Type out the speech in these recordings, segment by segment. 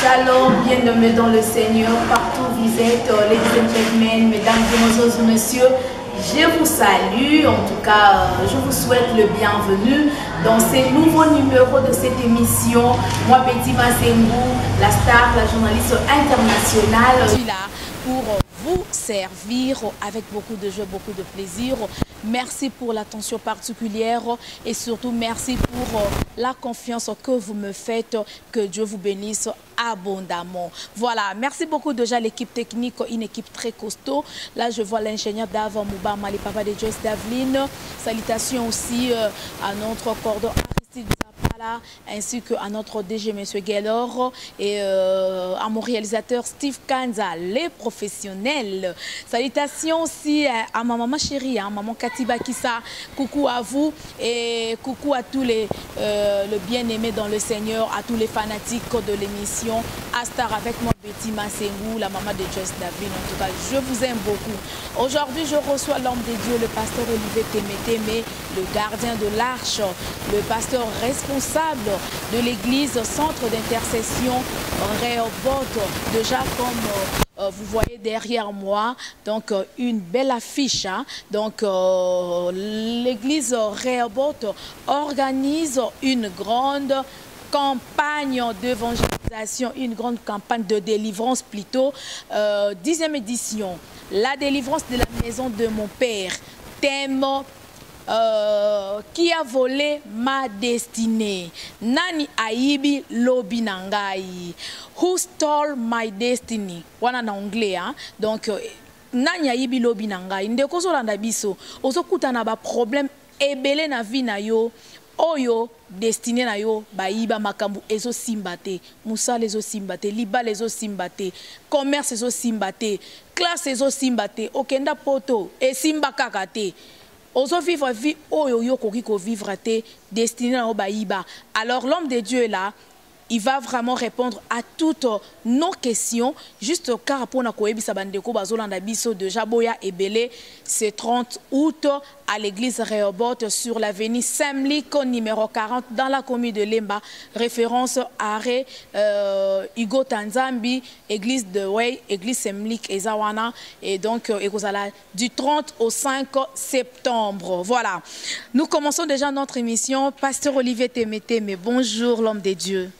Shalom, bien-aimés dans le Seigneur, partout où vous êtes, ladies and gentlemen, mesdames, demoiselles et messieurs, je vous salue, en tout cas, je vous souhaite le bienvenu dans ces nouveaux numéros de cette émission. Moi, Betty Massengou, la star, la journaliste internationale. Je suis là pour vous servir avec beaucoup de joie, beaucoup de plaisir. Merci pour l'attention particulière et surtout merci pour la confiance que vous me faites. Que Dieu vous bénisse abondamment. Voilà, merci beaucoup déjà l'équipe technique, une équipe très costaud. Là, je vois l'ingénieur Dava Moubama, les papas de Joyce Davline. Salutations aussi à notre cordon Aristide Zapala, ainsi qu'à notre DG, M. Gaylor, et à mon réalisateur Steve Kanza, les professionnels. Salutations aussi à ma maman chérie, hein, maman Katiba Kissa. Coucou à vous et coucou à tous les le bien-aimé dans le Seigneur, à tous les fanatiques de l'émission Astar avec moi Betty Massengou, la maman de Joyce Davline. En tout cas, je vous aime beaucoup. Aujourd'hui, je reçois l'homme de Dieu, le pasteur Olivier Témétémé, le gardien de l'arche, le pasteur responsable de l'église Centre d'intercession Rehoboth. Déjà comme vous voyez derrière moi, donc une belle affiche. Hein? Donc l'église Rehoboth organise une grande campagne d'évangélisation, une grande campagne de délivrance plutôt. 10e édition, la délivrance de la maison de mon père. Thème qui a volé ma destinée. Nani aibi lobi nangai. Who stole my destiny? Wana na anglais, hein? Donc nani aibi lobi nangai. Ndeko zolanda biso. Ozokuta na ba problème ebele na vie na yo. Oyo destiné na yo bayiba makambu ezo simbate, musala ezo simbate, libala ezo simbate, commerce ezo simbate, classe ezo simbate, okenda poto e simba kakate. Ozo vivre vie oyo yo koki ko vivre te destiné na yo bayiba. Alors l'homme de Dieu est là. Il va vraiment répondre à toutes nos questions. Juste car pour na koyebisa bandeko bazolanda biso déjà boya ebele, c'est 30 août à l'église Rehoboth sur l'avenue Semlik numéro 40 dans la commune de Lemba, référence arrêt Hugo Tanzambi, église de Way, église Semlik Ezawana, et donc ekozala du 30 au 5 septembre. Voilà. Nous commençons déjà notre émission. Pasteur Olivier Témétémé, bonjour l'homme de Dieu.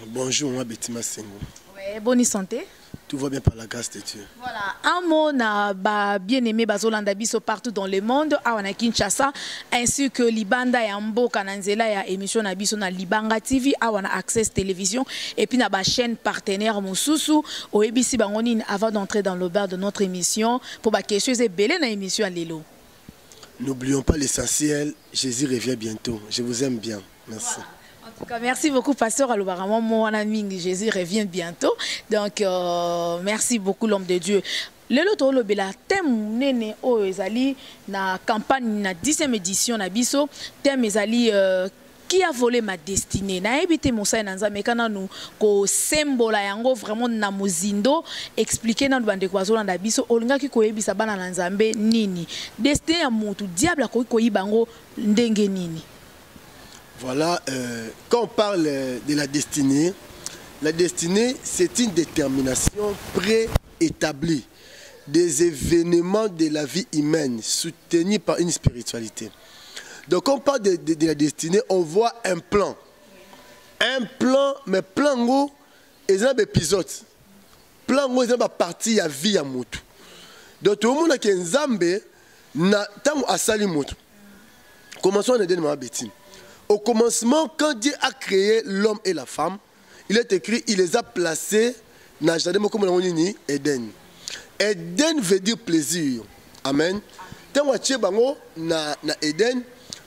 Bonjour, moi Betty Massengou. Ouais, bonne santé. Tout va bien par la grâce de Dieu. Voilà, un mot na bien-aimé bazolanda biso partout dans le monde, à Kinshasa, ainsi que Libanda et Ambo Kananzela ya émission na biso na Libanga TV, à Access Télévision, et puis na ba chaîne partenaire Moussousou, au ABC Bangonine, avant d'entrer dans le bar de notre émission, pour ba question et belé na émission à Lelo. N'oublions pas l'essentiel, Jésus revient bientôt. Je vous aime bien. Merci. Voilà. En tout cas, merci beaucoup, pasteur Aloubarama. Mon ami Jésus revient bientôt. Donc, merci beaucoup, l'homme de Dieu. Le loto le bela thème nene o ezali na campagne na 10e édition na biso thème ezali qui a volé ma destinée. Na ebité Moussa Nanzambe kana nous ko sembola yango vraiment na muzindo expliquer na bande kwa zolanda biso olinga ki ko yebisa bana na Nzambe nini. Destinée ya mutu diable ko yibango ndenge nini. Voilà, quand on parle de la destinée, c'est une détermination préétablie des événements de la vie humaine soutenus par une spiritualité. Donc quand on parle de la destinée, on voit un plan. Un plan, mais plan go, et un épisode. Plan go, c'est une partie de la vie à Moutou. Donc tout le monde qui est Nzambe, na tango asali Moutou. Commençons à aider ma bêtise. Au commencement, quand Dieu a créé l'homme et la femme, il est écrit, il les a placés dans le jardin comme on dit Éden. Éden veut dire plaisir. Amen. Tant que Dieu na Éden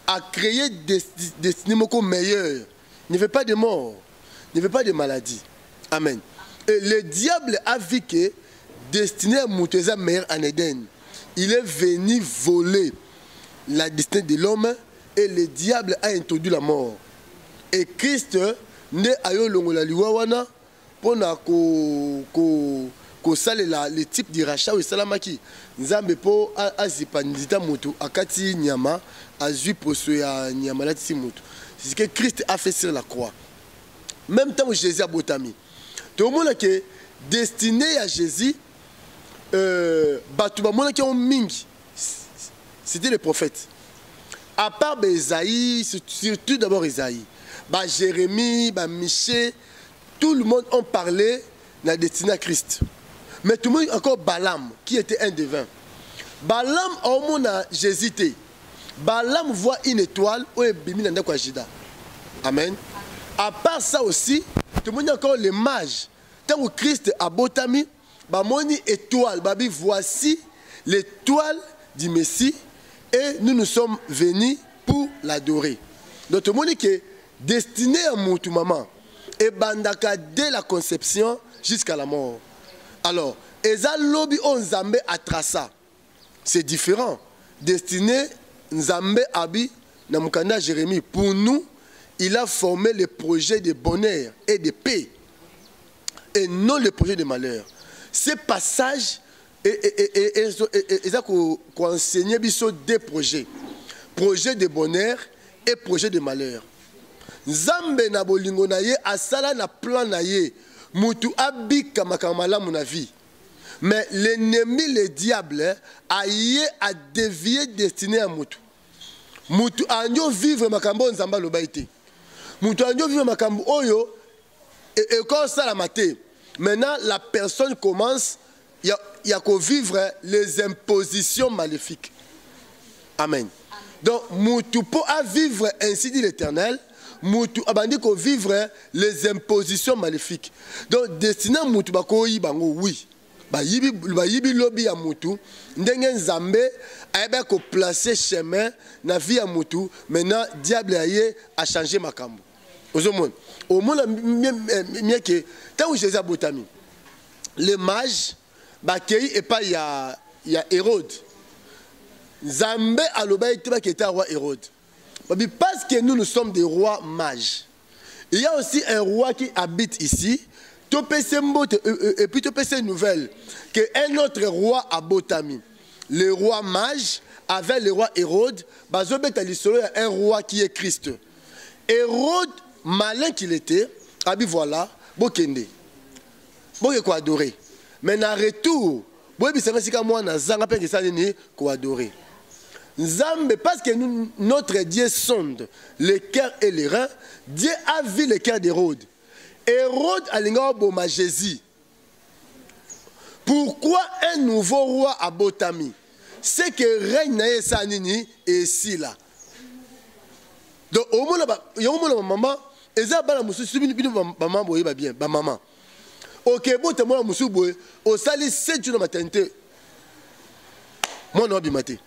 a créé des destinées meilleures. Il ne veut pas de mort, il ne veut pas de maladie. Amen. Et le diable a vu que destinée à Mouteza meilleure en Éden. Il est venu voler la destinée de l'homme. Et le diable a introduit la mort. Et Christ ne ayo longola liwawana pona ko salela le type de rachat ou salamaki. Nzambe po azipa nzita moto akati nyama azui poso ya nyama lati moto. C'est ce que Christ a fait sur la croix. Même temps où Jésus a botami. Tout le monde qui est destiné à Jésus, c'était les prophètes. À part Esaïe, surtout d'abord Esaïe, Jérémie, Michée, tout le monde a parlé de la destinée à Christ. Mais tout le monde, encore Balaam, qui était un des 20. Balaam, au monde a Jésus. Balaam voit une étoile où il y a Jida. Amen. À part ça aussi, tout le monde a encore les mages. Tant que Christ a botami, une étoile, voici l'étoile du Messie et nous sommes venus pour l'adorer. Donc tout le monde qui est destiné à Moutou Maman et bandaka dès la conception jusqu'à la mort. Alors, Eza Lobi on Nzambe à Trassa. C'est différent. Destiné Nzambe Abi Namukanda Jérémie. Pour nous, il a formé les projets de bonheur et de paix. Et non les projets de malheur. Ces passages, ils ont enseigné des projets. Projet de bonheur et projet de malheur. Nzambe na bolingo na ye asala na plan na ye. Mutu abika makamala mon avis. Mais l'ennemi, le diable, a dévié destiné à Mutu. Mutu a vivre makambo nzamba lobaïté. Mutu a vivre makambo oyo et quand ça la maté. Maintenant, la personne commence à vivre les impositions maléfiques. Amen. Donc, Mutu peut vivre ainsi dit l'Éternel. Mutu abandi ko vivre les impositions maléfiques. Donc, destiné à Mutu bakoyi bango oui. Ba yibi lobby ya Mutu. Ndenge Nzambe a ko placer chemin na vie ya Mutu. Maintenant, diable a changé makambo. Au monde, mieux que tant que Jésus a botami, les mages, et pas il y a Hérode. Nzambe a l'obéité qui était roi Hérode. Parce que nous sommes des rois mages. Il y a aussi un roi qui habite ici. Et puis tu peux une nouvelle qu'un autre roi a botami. Le roi mage avec le roi Hérode. Il y a un roi qui est Christ. Hérode, malin qu'il était, voilà, bokende. Boke ko adorer. Mais en retour, boyebi sanga sika mwana zanga pe ke salini ko adorer. Nzambe parce que notre Dieu sonde le cœur et les reins, Dieu a vu le cœur d'Hérode. Hérode alinga boma Jésus. Pourquoi un nouveau roi a botami? C'est que règne na sanini et ici là. Donc au moment là maman eza bana musu subini maman boye ba bien ba maman. OK bote moi musu boye au sali 7 jours de maternité. Moi no bimate.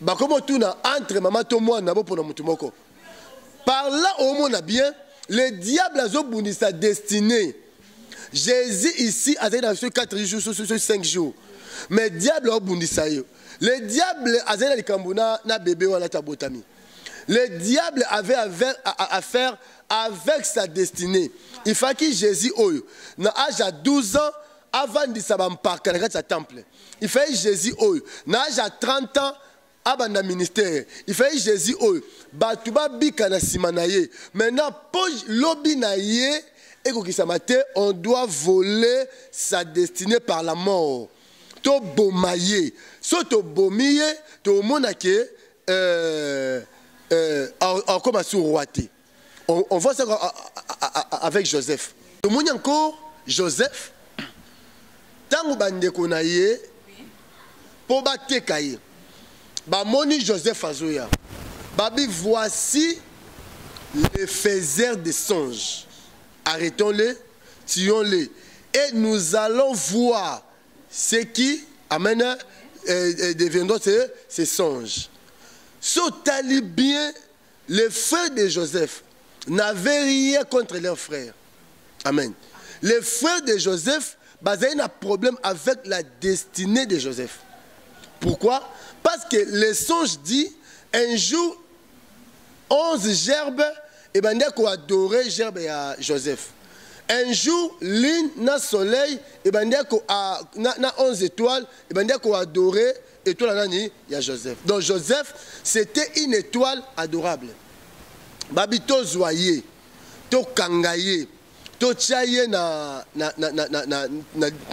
Ba comme tuna entre maman to moi na bo pour mutu moko. Par là au monde bien le diable a zobuni sa destinée. Jésus ici a été dans 4 jours sur 5 jours. Mais diable a obundi sa yo. Le diable a été dans le kambuna na bébé wana tabotami. Le diable avait à faire avec sa destinée. Il fallait que Jésus, à l'âge de 12 ans, avant de s'embarquer dans le temple. Il fallait que Jésus, à l'âge de 30 ans, avant le ministère. Il fallait que Jésus, maintenant, pour l'obi naïe, on doit voler sa destinée par la mort. To bomaye. So to bomiye, to monake, comme sur roité. On voit ça avec Joseph. Le monde encore Joseph. Tant bande konaye pour battre kaye. Ba moni Joseph azoya. Babi voici les faiseurs de songes. Arrêtons-les, tuons-les et nous allons voir ce qui amène deviendront ces songes. Sautali bien, les frères de Joseph n'avaient rien contre leurs frères. Amen. Les frères de Joseph avaient un problème avec la destinée de Joseph. Pourquoi? Parce que les songes dit un jour 11 gerbes et ben qu'on adorait gerbe à Joseph. Un jour, lune, na soleil, et ben qu'on a 11 étoiles, et ben qu'on adorait étoile nani, il y a Joseph. Donc Joseph, c'était une étoile adorable. Babi to zoyer, to kangaye, tochaye na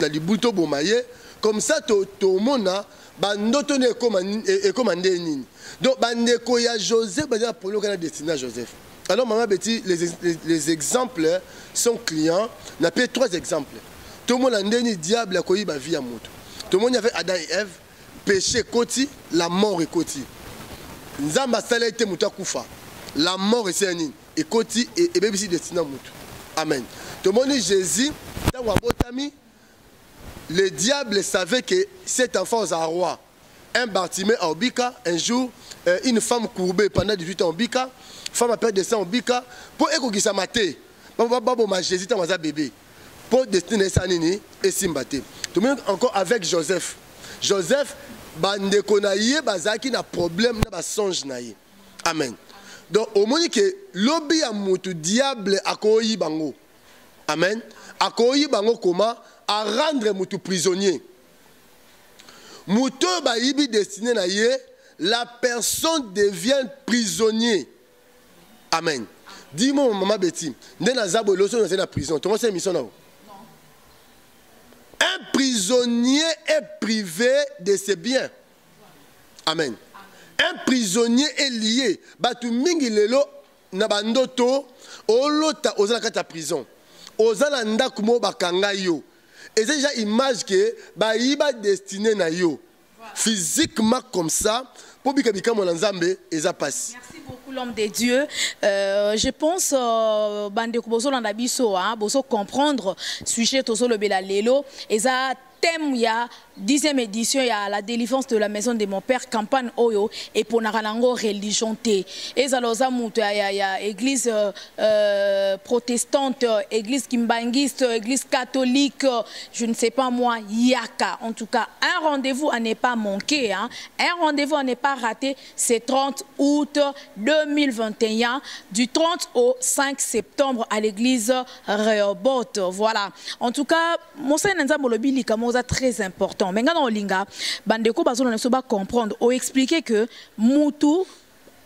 libuto bomaye comme ça to mona bandoto ne commandé nini. Donc bandeko ya Joseph bana polo kana destiné à Joseph. Alors maman Betty, les exemples sont clients. On a pris 3 exemples. Tout le monde a dit diable a koyi ba vie à moto. Tout le monde avait Adam et Ève, péché koti, la mort est koti. Nzamba sala été muta kufa. La mort est seni et koti et bébé si destiné à moto. Amen. Tout le monde dit Jésus, dans Wabotami, le diable savait que cet enfant est un roi. Un Bartimée en Bika, un jour, une femme courbée pendant 18 ans en Bika, femme a perdu descend en Bika, pour écouter sa maté, pour Jésus dans un bébé, pour destiner sa nini et simbaté. Tout le monde encore avec Joseph. Joseph, bande konaye, bazaki na problème na songe naye. Amen. Donc au moment que lobby a mutu diable akoyi bango. Amen. Akoyi bango comment à rendre mutu prisonnier. Mutu ba yibi destiné na ye, la personne devient prisonnier. Amen. Dis-moi maman Betty, ndé na zabo loso dans la prison. Tu vois mission là? Un prisonnier est privé de ses biens. Amen. Un prisonnier est lié. Batu mingi lelo na bandoto olota ozala kata prison. Ozala ndakumo bakanga yo. Et c'est déjà image que ba yiba destiné na yo. Physiquement comme ça pour bika mon nzambe eza passe. Merci beaucoup l'homme de Dieu. Je pense bande ko bozo landa biso bozo comprendre sujet tozo le bela lelo eza thème ya 10e édition ya la délivrance de la maison de mon père campagne oyo et pour narango religion té ezaloza mutu ya église protestante, église kimbangiste, église catholique, je ne sais pas moi, yaka. En tout cas, un rendez-vous à ne pas manquer, hein. Un rendez-vous à ne pas rater, c'est 30 août 2021 du 30 au 5 septembre à l'église Rehoboth. Voilà. En tout cas, mon Seigneur Molobi likamoza très important. Mais quand on linga, bandeko bazolo ne se pas comprendre ou expliquer que mutu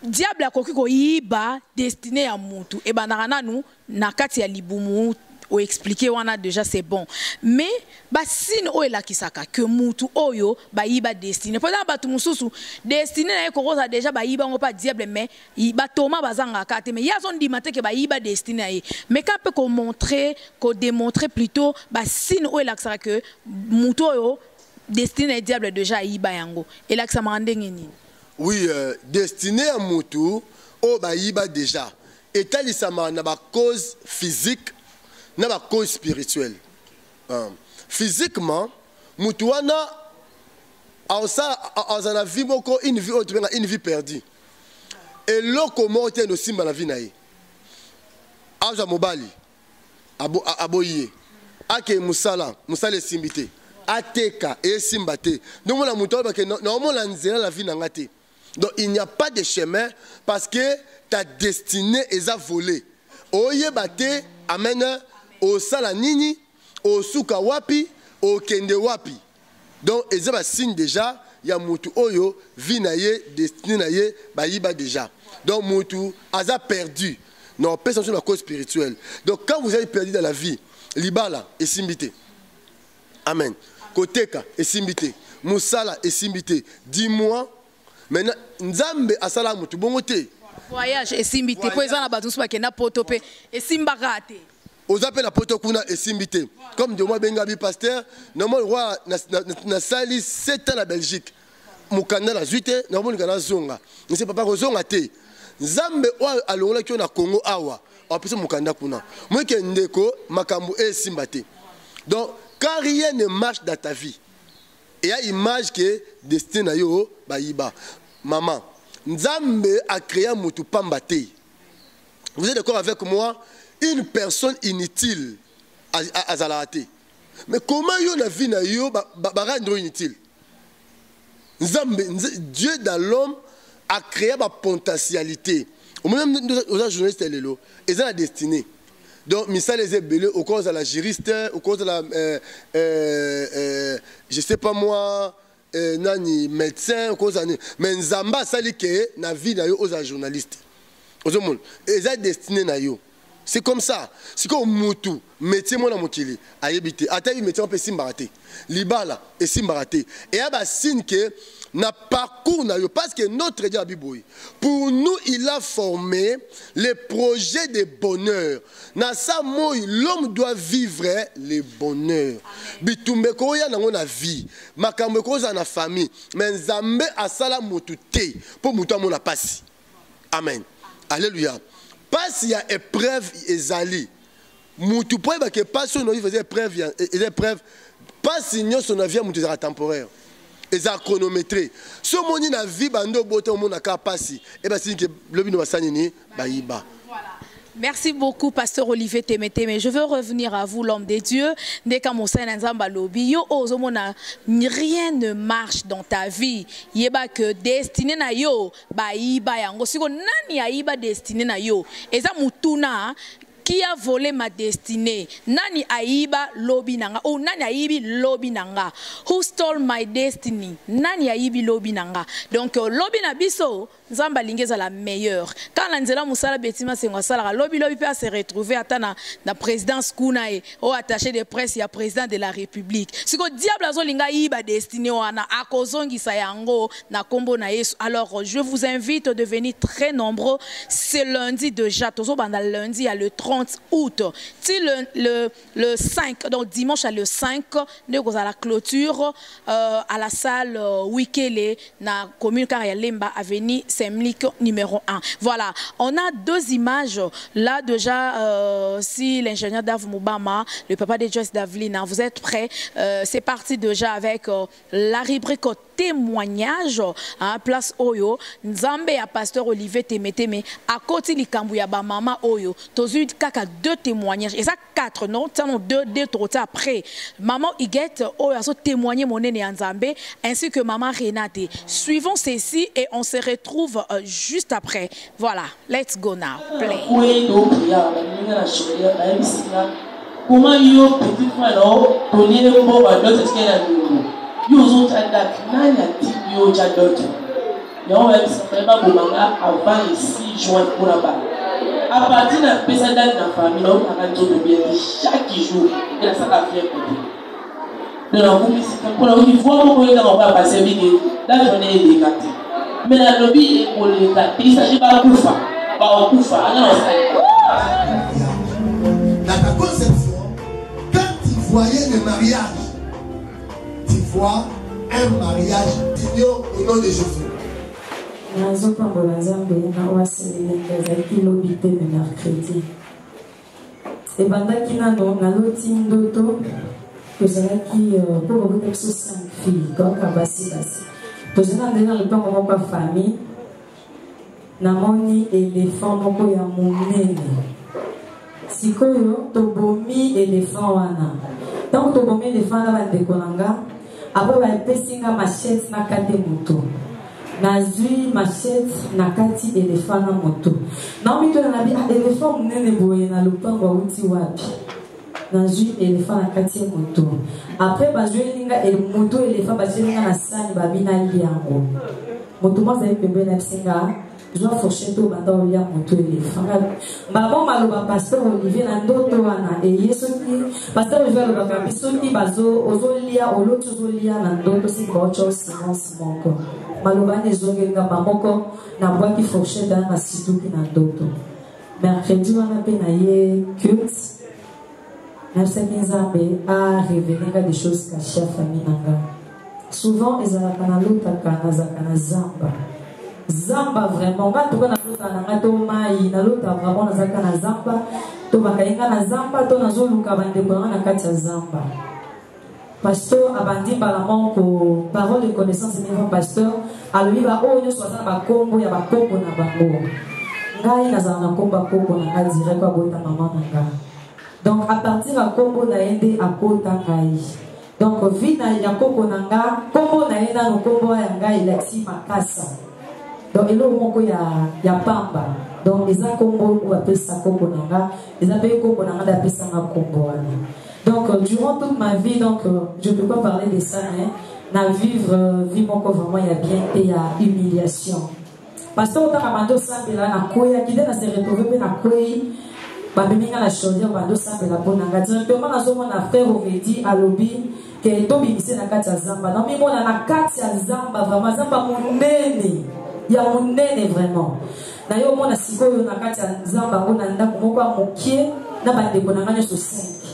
diable a ko yiba destiné à mutu et banarana nous nakati ya libumu ou expliquer wana déjà c'est bon. Mais ba sin o ela kisaka que mutu oyo ba yiba destiné. Pour exemple batu mususu destiné na ko rosa déjà ba yiba ngo pas diable mais ba toma bazanga kate mais ya zone dimate que ba yiba destiné. Mais quand peut qu'on montrer qu'on démontrer plutôt ba sin o ela kisaka que mutu oyo destiné diable déjà yiba yango. Et là que ça me rende ngeni. Oui, destiné à mutu o ba yiba déjà. Et talisama na ba cause physique na ba cause spirituelle. Physiquement, mutu wana a vie moko une vie perdue. Et loko morte no simba la vie nae. Aja mobali aboye. Ake musala simbité. Ateka et simbate. Donc mon mutu ba ke normalement la nzela la vie nangate. Donc il n'y a pas de chemin parce que ta destinée est à voler. Oye bate amène au salanini, au suka wapi, au kende wapi. Donc ils ont signe déjà, il y a mutu oyo vinaye destiné naye bayiba déjà. Donc mutu a perdu. Non, personne sur la cause spirituelle. Donc quand vous avez perdu dans la vie, libala est simbité. Amen. Koteka est simbité. Musala est simbité. Dis-moi. Maintenant, Nzambe asala mutu bongote. Voyage et simbité. Pour ça, na batusu ba kena potope et simbarate. Aux appels la potokuna et simbité. Comme de moi bengabi pasteur, normalement roi na sali 7 ans en Belgique. Mukanda na zuite, normalement kana zonga. Ne c'est pas zonga te. Nzambe o alongola ki na Congo awa. Apesa mukanda kuna. Moi ke ndeko makambu et simbate. Donc quand rien ne marche dans ta vie, il y a une image que destin yo bayiba. Maman, Nzambe a créé mutu pambate. Vous êtes d'accord avec moi? Une personne inutile à Zalate. Mais comment yo la vie na yo rendre inutile? Nzambe, Dieu dans l'homme a créé ma potentialité. Au même aux journalistes lelo, ils ont la destinée. Donc, misal les ébélés, au cause de la juriste, au cause de la, je sais pas moi, nani médecin, au cause de, mais Nzamba sali que na vie na yo aux journalistes. Aux hommes, ils ont destiné na yo. C'est comme ça. C'est comme Moutou. Métier mon amokili. Ayebite. Atayi métier on peut simbaraté. Libala et simbaraté. Et aba signe que na parcours na yo parce que notre Dieu Abiboui. Pour nous il a formé les projets de bonheur. Na sa moi l'homme doit vivre les bonheurs. Bitumbe ko ya na ngona vie. Makambe ko za na famille. Mais Nzambe asala mutu te pour mutu amona pasi. Amen. Alléluia. Pas s'il y a épreuve ezali. Moutou point que pas sur nos vies faisait épreuve. Pas si nous son avis moutou sera temporaire. Eza chronométré. Ce moni na vie bando bote au monde ka passi. Et ben c'est que le bino basanini bayiba. Merci beaucoup, Pasteur Olivier Temete. Mais je veux revenir à vous, l'homme des dieux. Dès qu'à mon sein, rien ne marche dans ta vie. Yeba que destiné na yo, ba iba yango. Siko nani ya iba destiné na yo. Eza mutuna. Qui a volé ma destinée? Nani aiba lobi nanga? Oh, nani aibi lobi nanga? Who stole my destiny? Nani aibi lobi nanga? Donc, lobi na biso, Nzamba lingeza la meilleure. Quand l'anzela musala betima sengwa sala, lobi peut se retrouver à na présidence kunae, au attaché de presse, il y a président de la République. Si ko diable azo linga iba destinée wana, akozongi sayango, na kombo na yesu. Alors, je vous invite à devenir très nombreux. C'est lundi déjà, tozo banda lundi, à le 30 août. Si le 5, donc dimanche à le 5, nous à la clôture à la salle Wikele, na commune Karayalemba, avenue Semlik numéro 1. Voilà, on a deux images. Là déjà, si l'ingénieur Dave Moubama, le papa de Joyce Davlina, vous êtes prêts? C'est parti déjà avec la rubrique témoignage à place Oyo. Nzambe à pasteur Olivier Temeteme à côté likambu ya ba mama Oyo. Tozu kaka deux témoignages. Et ça quatre non, deux trop après. Maman Iguette Oyo a témoigné mon aîné Nzambe ainsi que maman Renate. Suivons ceci et on se retrouve juste après. Voilà, let's go now. Play. Comment yo petit frère donner un mot à d'autres qui yo zo tanda nani ati yo jadot yo va s'appeler ba bomanga avant le 6 juin pour là-bas à partir de pesa dans la famille on a quand de bien chaque jour et la ça va faire côté de la commission pour la il faut qu'on on va passer vite la journée est décatée mais la lobby est pour les gars il s'agit pas kufa ba kufa alors dans ta conception quand tu voyais le mariage tu vois un mariage digne au nom de Jésus. Et pendant qu'il a l'autre indoto, que j'ai qui pour vous faire 5 filles, donc à Bassi. Que j'ai dans le temps comme ma famille, Namoni éléphant, mon boy à mon nez. Si koyo, tobomi éléphant wana. Tant que tobomi éléphant là, va décolanga. Après, on a fait machette na kati moto. Nazui machette na kati éléphant na moto. Non, mais tu as dit éléphant mnene boye na lupango uti wapi. Nazui éléphant na kati moto. Après, bazui linga moto éléphant bazui linga na sani babina liango. Moto moi ça peut bien singa. Je dois fourcher tout banda olia moto éléphant. Maman maloba pasteur Olivier na ndoto wana e yeso ki pasteur Olivier loba ka biso ki bazo ozolia oloto ozolia na ndoto si kocho silence moko. Maloba ne zongenga mamoko na bwa ki fourcher dans na situki na ndoto. Mercredi wana pe na ye culte. Merci Nzambe a révélé des choses cachées à famille nanga. Souvent ils ont kana lota kana zakana zamba. Zamba vraiment, quand tu connais na toma na lota vraiment na zakana zamba, to bakainga na zamba to na zoluka bande kwa na kati zamba. Pasteur abandi balamon ko parole de connaissance niveau pasteur, alobi ba o nyo soza ba kombo ya ba kombo na bango. Ngai na zana komba kombo na ngai direct kwa bota maman nanga. Donc à partir à kombo na ende a kota ngai. Donc vie na ya kombo nanga, kombo na enda no kombo ya ngai lexi makasa. Donc il y a pamba. Donc les combo on appelle ça combo nanga, les appelle combo nanga d'appelle ça combo. Donc durant toute ma vie donc je ne peux pas parler de ça hein. Na vivre vie mon corps vraiment il y a bien et il y a humiliation. Parce que on t'a ramado ça là na koya qui na se retrouver na koyi babiminga na chaudière bando sapela ponanga directement nazomona frère Oredi alobi ke tobimise na kati ya zamba na mimona na kati ya zamba vraiment zamba monene ya monene vraiment na yo mona sikoyo na kati ya zamba ngona ndako moko ya mokie na bandeko na ngane so 5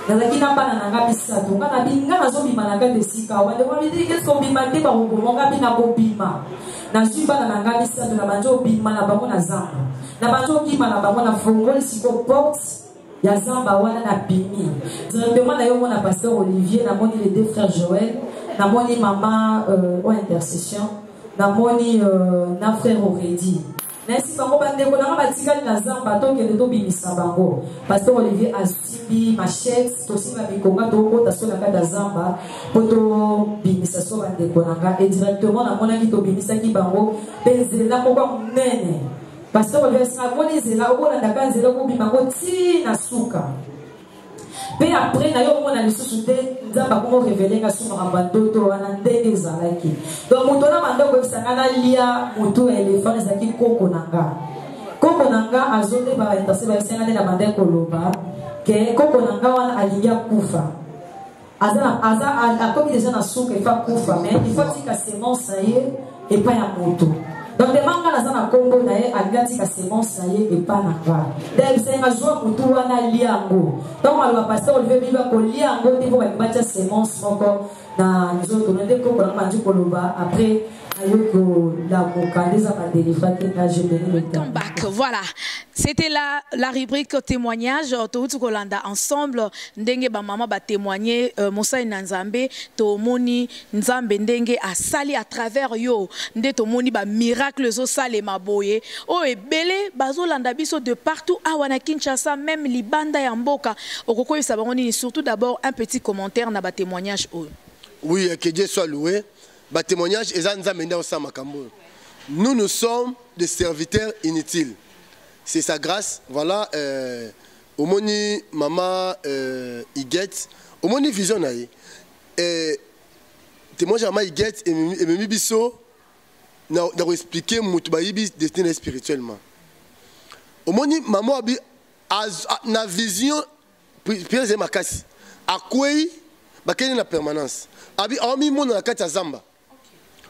nazaki na bana na ngapi sato ngana binga nazobima na kati esika bandeko bidi qu'est-ce qu'on bima te ba ngomonga bina kobima na bana na ngapi sato na banjo bima na bango na zamba na banjo kima na bango na fongoli siko porte ya zamba wana na bimi directement na yo mona pasteur Olivier na moni les deux frères Joël na moni maman en intercession na moni na frère Oredi nasi bango bandeko na batikali na zamba to kende to bimisa bango pasteur Olivier asimbi machette to simba bikonga to kota so na kata zamba poto bimisa so bandeko nanga et directement na mona ki to bimisa ki bango benzela ko ba munene pasteur Olivier sa moni zela ko na ndaka zela ko bimango ti na suka. Mais après, nous avons eu des révélé que nous avons des donc, nous avons des éléphants qui kokonanga. Kokonanga a zoné par l'intercession de la bande Koloba, que Kokonanga a aligné Koufa. A comme des gens à souk et pas Koufa, mais il faut que la sémence et pas un moto. Donc, les mangas dans la combo d'ailleurs, à gâti la sémence et pas nanga. D'ailleurs, c'est un jour pour tout un liango. Donc, on va passer au lever vivre pour liango, il faut battre la sémence encore dans les autres. On a des cours pour manger pour le bas. Après, voilà, c'était la rubrique témoignage. Tout Kolanda ensemble, ndenge ba maman ba témoigner Moussa Nzambe to moni Nzambe ndenge a sali à travers yo nde to moni ba miracle zo sale maboye o ebele bazolanda biso de partout à wana Kinshasa même libanda ya mboka okoko yisabangoni surtout d'abord un petit commentaire na ba témoignage. Oui, que Dieu soit loué. Témoignage, nous sommes des serviteurs inutiles. C'est sa grâce. Voilà, au moni maman Iguet, au moni vision naïe. Témoignage maman Iguet et Mimi Bisso n'a expliqué Moutoubaïbi destiné spirituellement. Au moni maman abi na vision Pierre Zemakasi. À quoi bakeni na permanence. Abi hormis mon na kati zamba.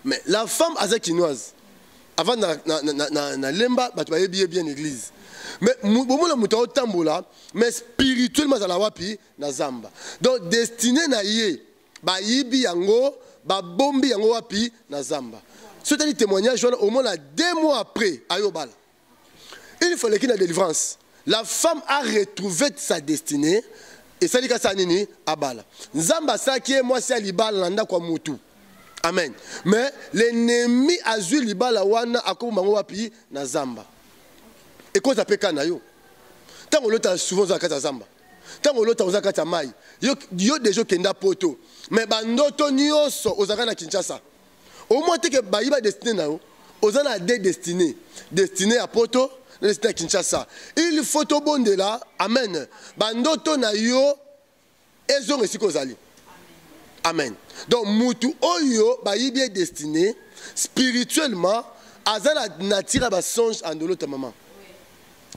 Mais la femme azakinoise, avant na lemba, tu vas bien l'église. Mais moment la muta tambola, mais spirituellement à la wapi na zamba. Donc destiné na yé, ba yibi yango, ba bombi yango wapi na zamba. C'est un témoignage au moins 2 mois après ayobala. Il fallait qu'il y ait une délivrance. La femme a retrouvé sa destinée et ça dit que ça nini abala. Zamba ça qui est moi c'est alibala nanda kwa mutu. Amen. Mais l'ennemi a joué libala wana akomo bango wapi na zamba. Et quoi ça peut kana yo? Tant on l'autre souvent za kata zamba. Tant on l'autre za kata mai. Yo déjà kenda poto. Mais bandoto nyonso ozaka na Kinshasa. Au moins que bayiba destiné na yo. Ozana des destinées. Destiné à poto, destiné à Kinshasa. Il faut to bonde là. Amen. Bandoto na yo ezo resiko zali. Amen. Donc, Moutou Oyo, il est destiné spirituellement à la nature à songe en de l'autre maman.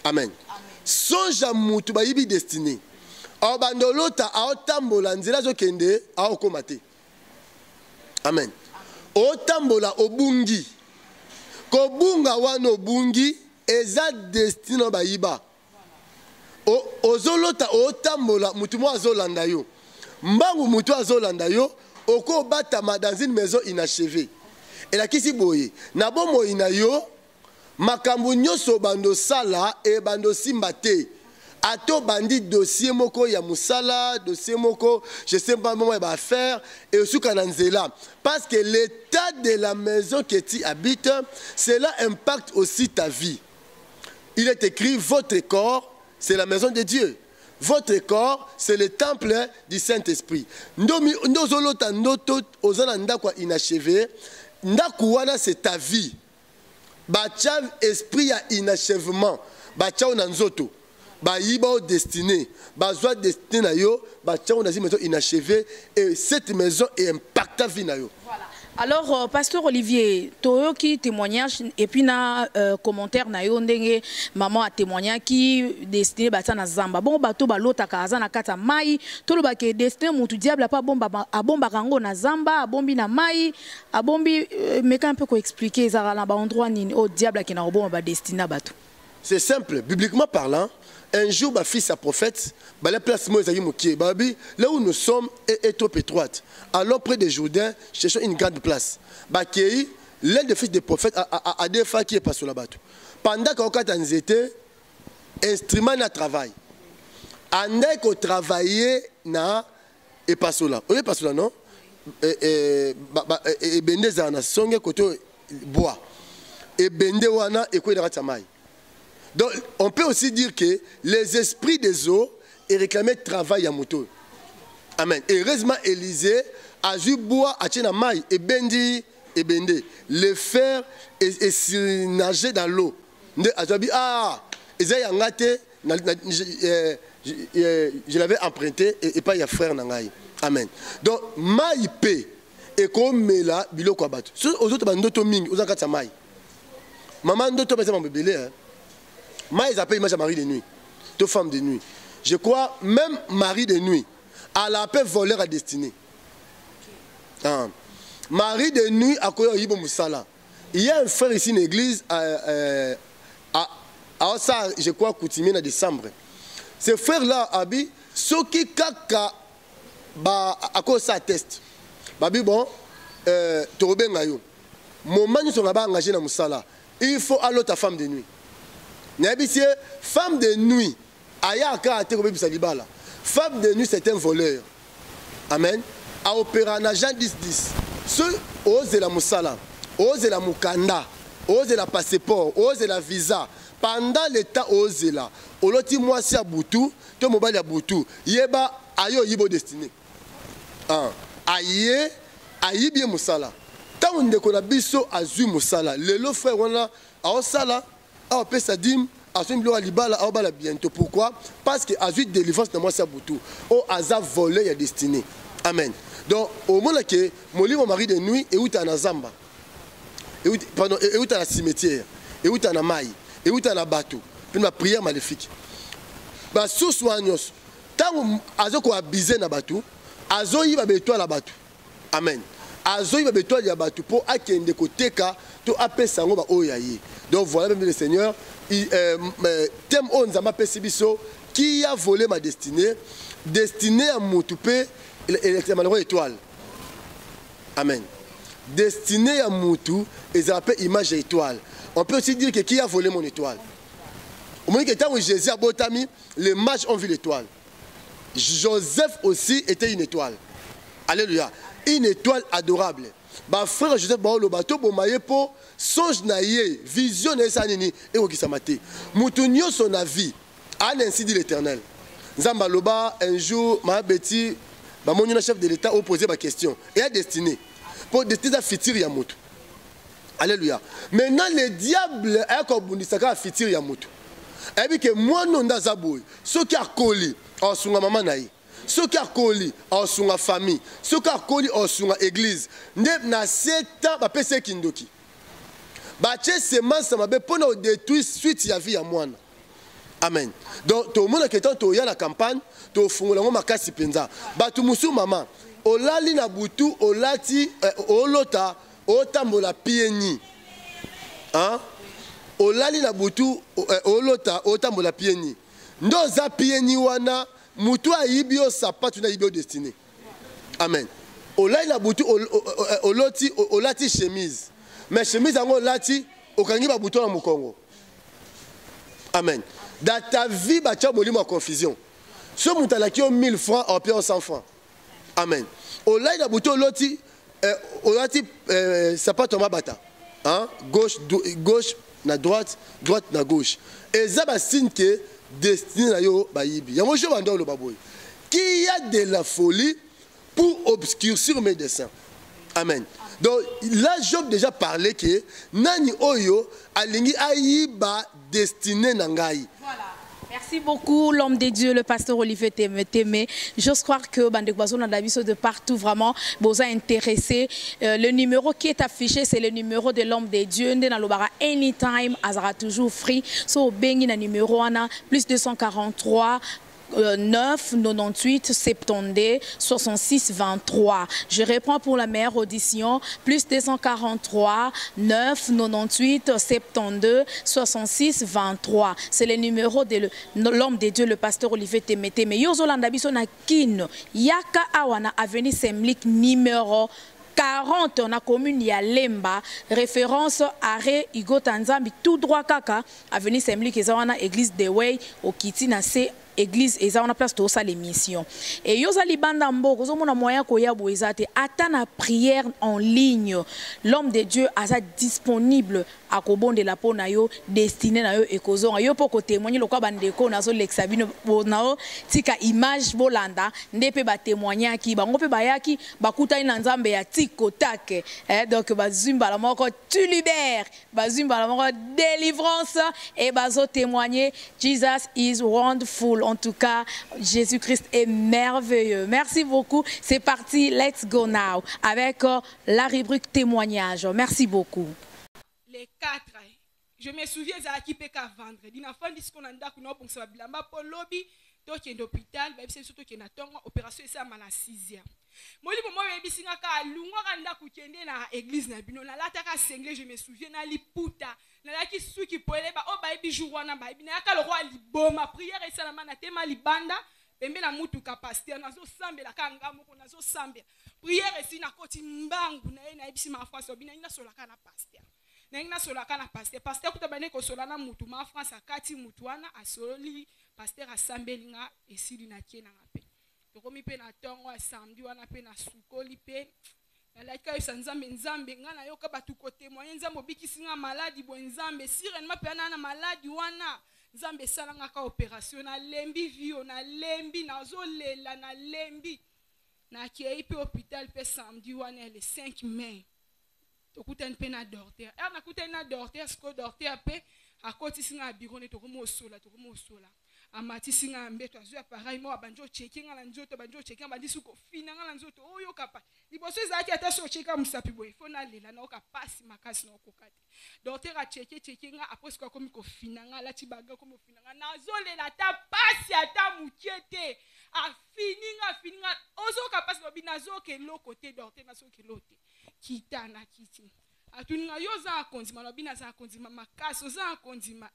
Amen. Songe à Moutou, il est destiné. En de l'autre, à Otambola, Nzela Zokende, à Okomate. Amen. Otambola, Obungi. Kobunga wano Bungi, eza destiné à Baïba. Ozolota, Otambola, Moutou Moazolanda yo. Mbangu mutu azolanda yo oko batama dans une maison inachevée. Et la kisi boye na bomo ina yo makambu nyoso bando sala e bando simbate. Ato bandi dossier moko ya musala, dossier moko je sais pas comment il va faire et aussi kananzela parce que l'état de la maison que tu habites, cela impacte aussi ta vie. Il est écrit votre corps, c'est la maison de Dieu. Votre corps, c'est le temple du Saint-Esprit. Ndozolota ndoto ozana ndakwa inachevé. Ndakwana c'est ta vie. Bacha esprit ya inachèvement. Bacha onanzoto. Ba yiba o destiné. Bazwa destiné na yo. Bacha onazi maison inachevée. Et cette maison est impacta vie na yo. Voilà. Alors, Pasteur Olivier, toi qui témoignage et puis na commentaire na yo ndenge maman a témoigné qui destiné bata na zamba. Bon bato balota kaza na kata mai, tolo ba ke destiné mutu diable pas bomba a bomba kango na zamba, a bombi na mai, a bombi mais quand un peu ko expliquer ça na ba endroit ni au diable qui na bomba ba destiné bato. C'est simple, bibliquement parlant. Un jour, ma fils a prophète, la place là où nous sommes est trop étroite. Allons près des Jourdains, cherchons une grande place. L'un des fils des prophètes a des femmes qui est passé là-bas. Pendant qu'on était instrument de travail, on a travaillé na et passé là. On est passé là, non? Et bende zana songe côté bois. Et bende wana et quoi de ratamai. Donc, on peut aussi dire que les esprits des eaux réclamaient travail à moto. Amen. Et heureusement, Élisée a eu bois à Tchénamaï et Bendi et Bende. Le fer et nager dans l'eau. Ah, Isaïe a ngate, je l'avais emprunté et pas il y a frère Nangaï. Amen. Donc, maï pe et comme là, bilo kwa batu. Aux autres, bandoto ming, aux autres, maï. Maman, d'autres, c'est mon bébé, hein. Moi, ils appellent mari de nuit. Deux femmes de nuit. Je crois, même mari de nuit, elle appelle voleur à destinée. Ah. Mari de nuit, à quoi il y a un frère ici, une église, à ça, je crois, coutumier en décembre. Ce frère-là, Abi, ce qui kaka, à quoi ça atteste. Babi, bon, Torobe Ngayo. Moment où on a engagé dans Moussala, il faut aller ta femme de nuit. Femme de nuit, femme de nuit, c'est un voleur. Amen. A opérer en agent 10-10. Ceux osent la moussala, osent la moukanda, osent la passeport, osent la visa. Pendant l'état osent la. Oloti moi si à Boutou, to mobile à Boutou. Yeba ayo yibo destiné. Aye ayi bien moussala. Tant on ne connaît biso azu moussala. Le lo frère on a sala. Ah, on peut ça dire, bientôt. Pourquoi? Parce que à suite de délivrance de moi, c'est Boutou. Au hasard volé, il y a destiné. Amen. Donc, au moment que mon mari de nuit, et où tu as un zamba, et où tu as un cimetière, et où tu as un maï, et où tu as un bateau, puis ma prière maléfique. Bah, sous soignos, tant que tu as abusé dans bateau, azo y va bétoir la bateau. Amen. Azo y va bétoir la bateau pour akende côté ka, tu appelles ça va oyaye. Donc voilà, même le Seigneur, thème on zama pesibiso qui a volé ma destinée, destinée à Moutoupé, malheureux étoile. Amen. Destinée à Moutou, et ça appelle image étoile. On peut aussi dire que qui a volé mon étoile. Au moment où Jésus a botami, les mages ont vu l'étoile. Joseph aussi était une étoile. Alléluia. Une étoile adorable. Bah frère Joseph ba le bateau bo maye po songe na ye vision na sa nini et ko kisamate mutunyo son avis a ainsi dit l'Éternel. Nzamba loba un jour ma beti ba monyo chef de l'État opposé ma question et a destiné pour destiner futur ya mutu. Alléluia. Maintenant le diable a ko bundisaka futur ya mutu. Et bien que moi non ndazaboy ce qui a collé en sunga maman naï. Ce qui a collé en son famille, ce qui a collé en son église, na 7 ans, ba pese kindoki. Ba tche semence ma be pona détruire suite ya vie à moi. Amen. Donc tout le monde qui est to ya la campagne, to fungola ngo makasi penza. Ba tu musu mama, olali na butu, olati olota, otambola pieni. Hein? Olali na butu, olota, otambola pieni. Ndo za pieni wana Moutou a ibio sapatu na ibio destiné. Amen. Ola ila butu olati chemise. Mais chemise ango olati okangi ba butu na mukongo. Amen. Dans ta vie ba tia bolimo confusion. Ce moutala qui ont 1000 francs en paie 100 francs. Amen. Ola ila butu olati sapatu mabata. Hein? Gauche na droite, droite na gauche. Et ça ba signe que destiné à yo bayibi. Il y a un jour le baboy qui a de la folie pour obscurcir mes desseins. Amen. Donc là Job déjà parlé que nani oyo alingi ayiba destiné nangai. Voilà. Merci. Merci beaucoup, l'homme de Dieu, le pasteur Olivier Témé. J'ose croire que Bandekbazo n'a d'avis de partout, vraiment, vous a intéressé. Le numéro qui est affiché, c'est le numéro de l'homme de Dieu. Anytime, Azara toujours free. So, bengi na numéro ana, plus 243. 9 98 72 66 23. Je reprends pour la meilleure audition. Plus 243 9 98 72 66 23. C'est le numéro de l'homme de Dieu, le pasteur Olivier Témé. Mais Yozolanda Bisona Kin Yaka Awana Avenue Semlik numéro 40 on a commune ya Lemba, référence arrêt Igo Tanzambi, tout droit kaka avenue Semlik ezawana église de Way au Kiti na se église eza on a place to ça l'émission et yoza libanda mboko zo mona moyen ko ya boezate atana prière en ligne. L'homme de Dieu a disponible à kobonde la pona yo destiné na yo ekozonga yo poko témoigner lokwa bandeko nazo lexabino bonao tika image bolanda ndepe ba témoigner ki bango pe bayaki bakuta ina nzambe ya tiko take donc bazumba la moko tu libères bazumba la moko délivrance et bazo témoigner Jesus is wonderful. En tout cas, Jésus-Christ est merveilleux. Merci beaucoup. C'est parti, let's go now avec la rubrique témoignage. Merci beaucoup. Les 4, je me souviens à qui peut vendredi. Na fin disco nanda kuno bon ça bilamba pour lobby to qui est d'hôpital, ba c'est surtout qui na tonga opération ça mala 6e. Moli mo yebisinga ka lungo kanda ku kende na église na bino na lataka sengle je me souviens na liputa na laki suki poele ba o ba yebi jour wana ba yebi na ka le roi liboma prière et ça na mana tema libanda pembe na mutu ka pasteur nazo sambela ka ngamo ko nazo sambela prière et si na koti mbangu na na yebisi ma France obina ina sola ka na pasteur na ina sola ka na pasteur kutabane ko sola na mutu ma France akati mutu wana asoli pasteur asambelinga esili na kiena ngape tokomi pe na tongo ya samedi wana pe na sukoli pe na laika yo nzambe nzambe ngana yo ka batu ko témoigner nzambe bikisinga maladi bo nzambe sirenement pe na maladi wana nzambe salanga ka opération na lembi vio na lembi na zolela na lembi na kiei pe hôpital pe samedi wana le 5 mai tokutani pe na docteur na kutani na docteur sko docteur pe akoti singa bureau ne tokomo osola amati singa mbeto azu appareil mo abanjo checking ala nzoto banjo checking bandi suko fina ngala nzoto oyo kapa liboso ezaki ata so cheka musapi boy fona lela na okapasi makasi na okokati docteur a checking après ce comme ko fina ngala tibaga comme fina ngala nazolela ta pasi ata mukiete afininga ozo kapasi lobi nazo ke lokote docteur nazo ke lote kitana kiti atuninga yoza konzima lobi naza konzima makasi oza konzima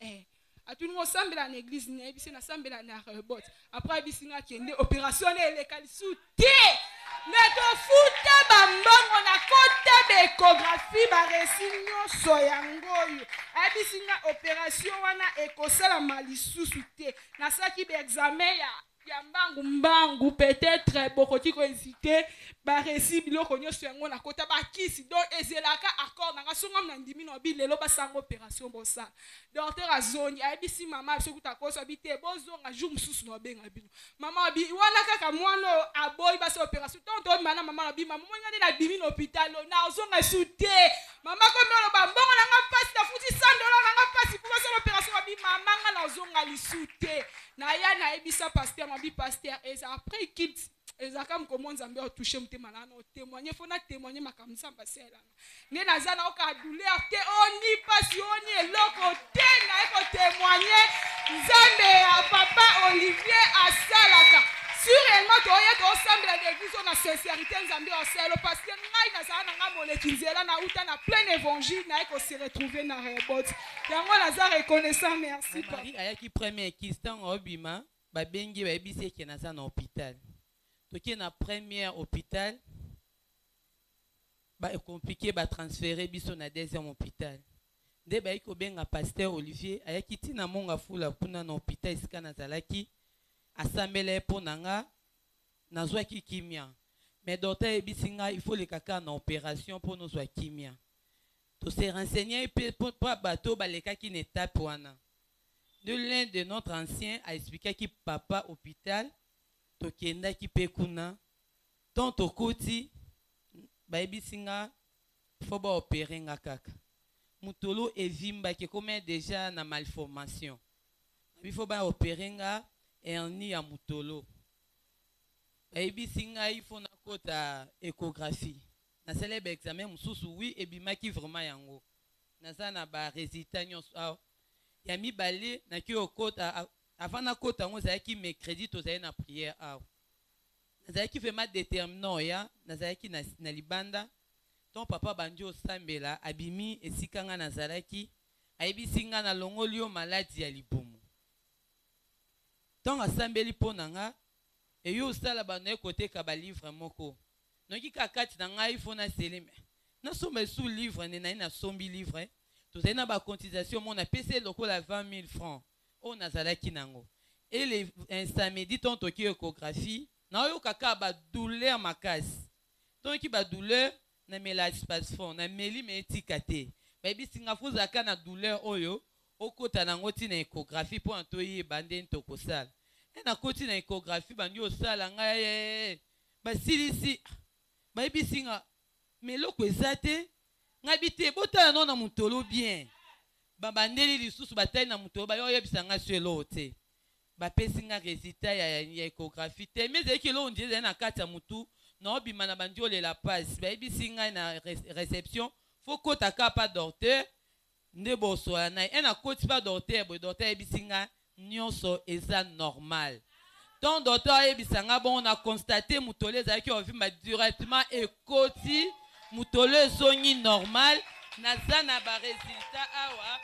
atuni osambela na église na ebisi na sambela na robot après bisinga kende opération ele kalisu te neto futa bambongo na kota be échographie ba resinyo soyangoyo abisinga opération wana ekosala malisusu te na saki be examen ya mbangu peut-être bokoti ko hésiter ba resi biloko nyoso yango na kota ba kisi donc ezelaka accord na songa na ndimi no bi lelo basango opération bosa docteur azoni ayebisi mama biso kutakoso bite bozonga jour mususu no benga bino mama bi wana kaka mwana aboyi basa opération tonto mana mama bi mama mwana na bimi na hôpital na ozonga sute mama ko melo ba mbongo na nga pasi na futi $100 na nga pasi pour basa opération bi mama nga na ozonga lisute na ya na ebisa pasteur mabi pasteur et après quitte ezaka mkomo nzambe otoucher mutema na no témoigner fona témoigner makamisa basela ne nazana oka douleur te oni pasi oni eloko te na eko témoigner nzambe ya papa Olivier asalaka sûrement toye to sambela l'église na sincérité nzambe oselo parce que ngai nazana nga moleki nzela na uta na plein évangile na eko se retrouver na rebot yango naza reconnaissant merci papa ayaki premier kistan obima babengi bayebisi eke naza na hôpital toki na première hôpital ba compliqué ba transférer biso na deuxième hôpital nde bayiki kobenga pasteur Olivier ayaki tina monga fula kuna na hôpital esika nazalaki asambela mpo na nga nazwaki kimia mais docteur ayebisi nga il faut le kaka na opération mpo nozwa kimia tose renseigner mpo bato balekaki na étape wana de l'un de notre ancien a expliqué ki papa hôpital tokendaki pe kuna tant tokoti bayebisi nga fo ba opérer nga kaka mutolo evimbaki comme déjà na malformation Il faut ba opérenga hernie ya mutolo. Ebi singa il faut na kota échographie. Na célèbre examen mususu oui ebimaki vraiment yango. Na za na ba résultat nyonso aw. Ya mi balé na ki okota avant na kota ngo za ki mercredi to za na prière aw. Na za ki vraiment déterminant ya, na za ki na libanda. Ton papa banjo sambela abimi esikanga na zalaki aibi singa na longolio maladi ya libumu. Ton asambeli ponanga et yo sala bana côté ka ba livre moko. Noki kakati na ngai fona seleme. Na somba sous livre na sombi livre. To zena ba cotisation mon a payé lokola 20 000 francs. O nazalaki nango. Et le samedi ton toki échographie na yo kaka ba douleur makasi. Ton ki ba douleur na melage pasfond na meli me etikate baby singa fuza kana douleur oyo okota na ngoti na échographie pour antoyi bande ntoko sala et na koti na échographie banyo sala ngai basilisi baby singa meloko ezate ngabite botala non na mutolo bien babandeli lisusu batai na mutolo ba yo yebisanga swelo te ba pesinga résultat ya échographie te mais ekelo ndize na kati ya mutu. Non, bimana bandio le la passe. Baby singa na réception. Faut que ta pas docteur. Ne bosso na. Et na coach pas docteur. Docteur baby singa nyonso eza normal. Ton docteur baby singa bon on a constaté mutole za ki ovi ma directement et koti mutole zoni normal. Na za na ba résultat awa.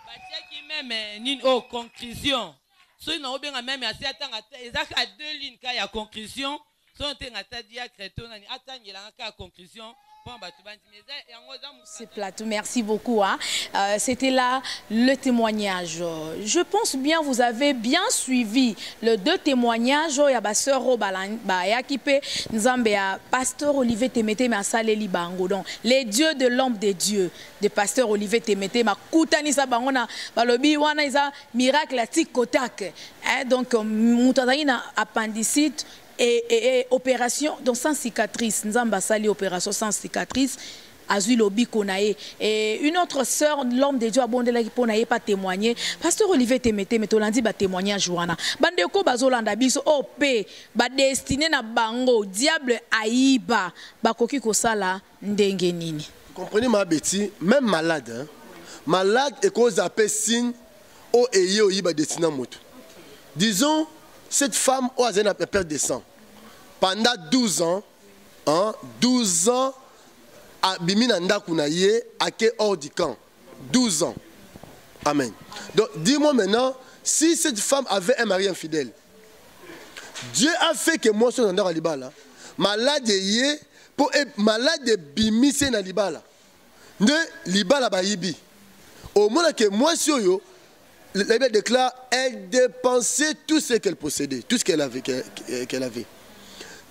Ba qui même ni au conclusion. So na obenga même asi atanga ezaka à 2 lignes ka ya conclusion. C'est plateau, merci beaucoup. Hein. C'était là le témoignage. Je pense bien, vous avez bien suivi les 2 témoignages. Il y a ma soeur pasteur Olivier Temete, mais Saleli Bango. Donc, les dieux de l'homme des dieux, de pasteur Olivier Temete, ma Koutanisa Bangona, Balobi, Wana Isa, miracle à Tikotak. Donc, Moutadaïna appendicite. Et opération donc sans cicatrice, nous avons sali opération sans cicatrice. Azui Lobi Konae. Et une autre sœur, l'homme de Dieu a bondé là qui n'a pas témoigné. Pasteur Olivier Temete, mais Tolandi va témoigner à Joana. Bandeko bazolanda biso OP, ba destiné na bango, diable aïba, ba koki kosala ndenge nini. Comprenez ma bêtise, même malade, hein? Malade et cause appelle signe au eye au iba destiné moto. Disons cette femme a perdu de sang. Pendant 12 ans, hein, 12 ans, à Biminanda Kounaye, à quel hors du camp. 12 ans. Amen. Donc, dis-moi maintenant, si cette femme avait un mari infidèle, Dieu a fait que moi, je suis en Alibala, malade yé, pour être malade de Bimisse en Alibala. Ne Libala Baïbi. Au moment que moi, je suis la Bible déclare, elle dépensait tout ce qu'elle possédait, tout ce qu'elle avait.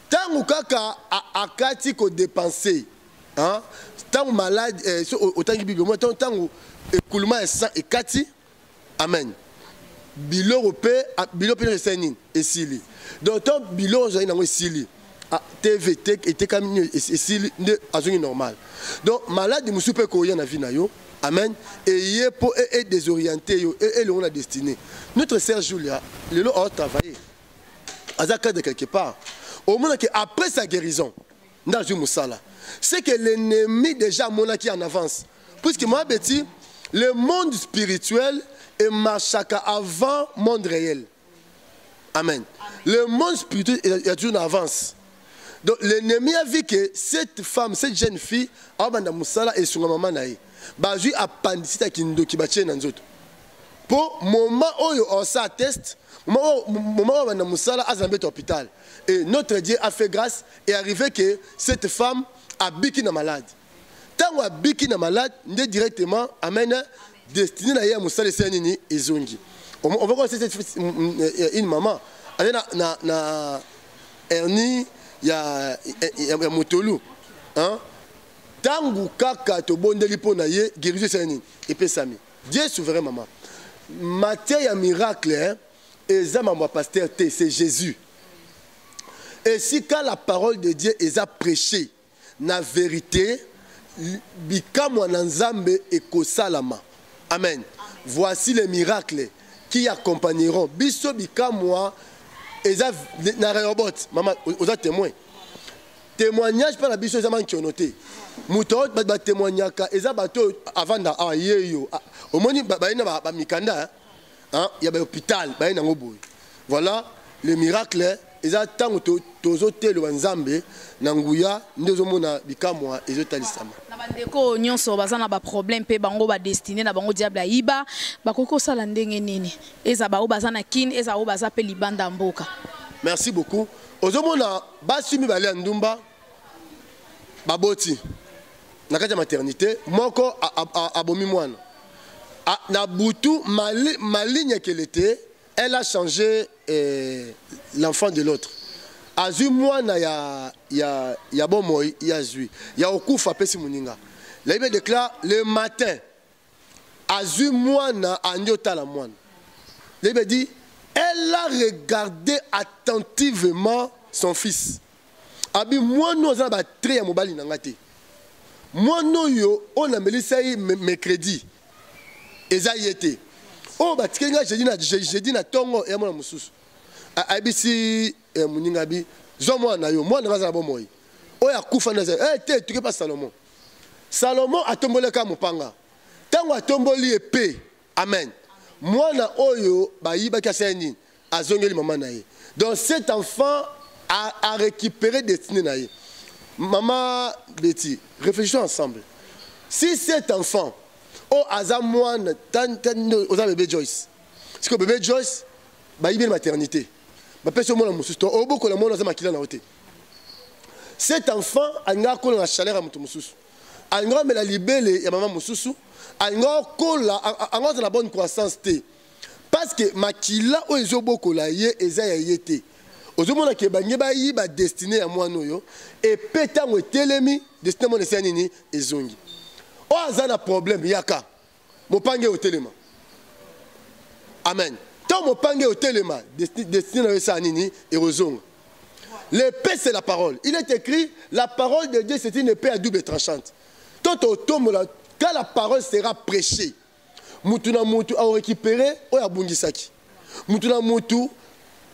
Tant que kaka a kati ko dépensé, hein, tant malade, autant que Bible, tant que coulement est sang et kati, amen. Bilo européen, bilo européen c'est nin et sili. Donc tant bilo j'ai nango sili. TV tek était comme et sili ne azuni normal. Donc malade musu pe ko ya na vie na yo. Amen. Et il pour être désorienté et le on a destiné. Notre sœur Julia, le lot a travaillé. À de quelque part. Au moment que après sa guérison, c'est que l'ennemi déjà mon qui en avance. Puisque moi Betty, le monde spirituel est marchaka avant le monde réel. Amen. Le monde spirituel est toujours en avance. Donc l'ennemi a vu que cette femme, cette jeune fille, Abanda Moussala et son maman naïe. Bazu appendicite qui nous qui battait dans autres. Pour moment où on s'atteste, moment où on a Moussala à Zambé hôpital. Et notre Dieu a fait grâce et arrivé que cette femme a biki na malade. Tant qu'on a biki na malade, nous directement amène destiné à Moussala Senini et Zongi. On va voir cette une maman. Elle na hernie, il y a Motolou, hein? Tangu kaka to bondeli pona ye guérison seni et pe sami. Dieu est souverain maman. Matière ya miracle hein et ça maman pasteur c'est Jésus. Et si quand la parole de Dieu est prêchée na vérité bikamo na nzambe ekosalama. Amen. Voici les miracles qui accompagneront biso bikamwa eza na robot maman oza témoin témoignage par la biso eza man kionoté muto ba témoignaka eza bato avant da yeyo omoni ba ina ba mikanda hein ya ba hôpital ba ina ngoboy voilà le miracle eza tango tozo telo nzambe na nguya ndezo mona bikamwa ezotalisama na bandeko nyonso bazana ba problème pe bango ba destiné na bango diable ayiba bakoko sala ndenge nini eza ba bazana kin eza o baza pe libanda mboka. Merci beaucoup. Ozomona basumi bale ndumba baboti na kati ya maternité moko abomi mwana na butu maligne qu'elle était, elle a changé l'enfant de l'autre. Azu mwana ya bomoy ya zui ya okufa pesi muninga. La Bible déclare le matin azu mwana anyota la mwana. La Bible dit elle a regardé attentivement son fils. Abi mwana oza ba tre ya mobali na ngate. Mwana yo on a melisa mercredi. Eza yete. Oh ba tikenga jeudi na tongo ya mwana mususu. Abisi muninga bi zo mwana yo mwana baza na bomoyi. Oya kufa na te tuke pa Salomon. Salomon atomboleka mopanga. Tango atomboli epée. Amen. Mwana oyo bayiba kaseni azongeli maman na ye. Donc cet enfant a récupéré destinée na ye. Maman Betty, réfléchissons ensemble. Si cet enfant oh azamouane oza bébé Joyce. Parce que bébé Joyce bayibi maternité. Ba peso mona mususu o boko la mona za makila na ote. Cet enfant anga ko na chaleur à mutu mususu. Anga me la libele ya maman mususu. Anga ko la anga na bonne croissance te. Parce que makila o ezo boko la ye eza ya yete. Ozomona ke banye ba yi ba destiné ya mwana oyo et petango telemi destiné mona se nini ezongi. O azana problème yaka. Mopange o telema. Amen. Tant mopange o telema destiné na se nini et ozonga. L'épée c'est la parole. Il est écrit la parole de Dieu c'est une épée à double tranchante. Tant au tombe là quand la parole sera prêchée. Mutuna mutu a récupéré o ya bungisaki. Mutuna mutu